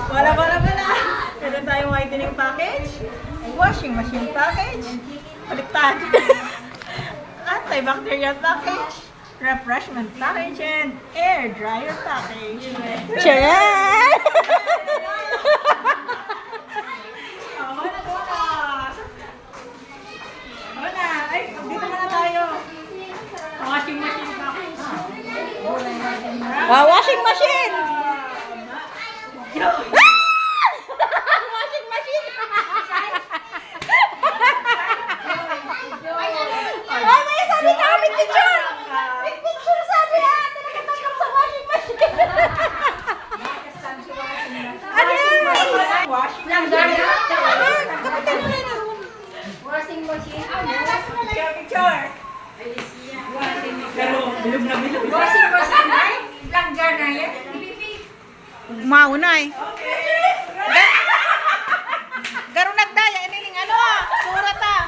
Wala. Meron tayong whitening package, washing machine package, baliktad, antibacterial package, refreshment package, and air dryer package. Charan! Wala. Ay, dito muna tayo. Washing machine package. Washing machine! Washing machine! Ay, may sabi ka kami picture! May picture sabi ha! Tinakatapos sa washing machine! Ano yan? Washing Kapitan mo na yun. Washing machine. picture. Pero, bilog na bilog. Washing machine ay langgar na yan. Mauna eh. Garo nagdaya, iniling ano? Surat ah.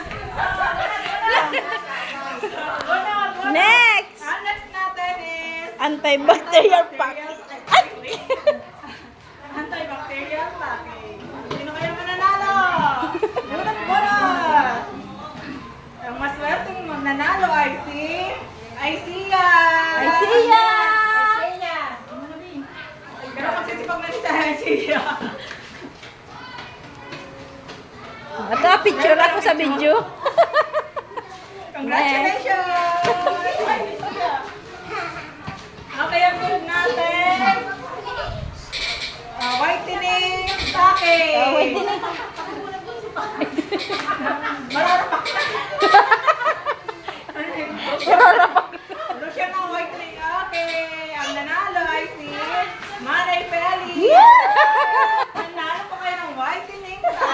Next! Ang next natin is Antibacterial package. Ay! antibacterial package. Sino kaya mananalo? Bunot! Ang maswerteng mananalo ay si Isia! Isia! Pero magsisipag na ni sa Isia. Ito, picture ako sa video. Congratulations! Okay, ang food natin. Whitening package. Whitening. Mararapak na. Mararapak. Lotion ng whitening. Okay. Ang nanalo ay si Manay Peli. Nanalo pa kayo ng whitening package.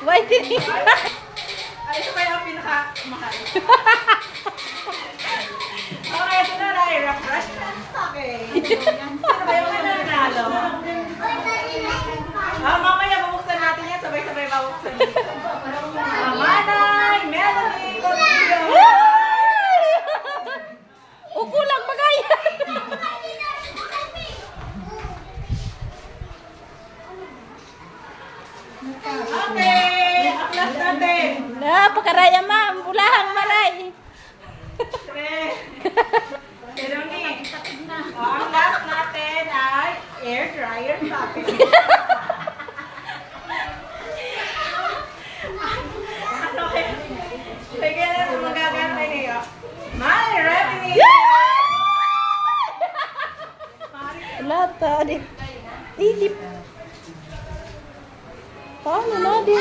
Whitening. Ay, ito kaya ang pinaka-mahal. Okay, ito na rin. Refreshment package. Sino ba yung nanalo? Mamaya bubuksan natin yan. Sabay-sabay babuksan dito. Manay, Melanie, Cornelio. Upo lang bagay. Okay, ang last natin. Pakaraya ma'am, bulahang maray. Pero ni, ang last natin ay air dryer package. Ano kaya? Sige na ito magagamay niyo. My revenue! Lata, di. Di. Paano na di?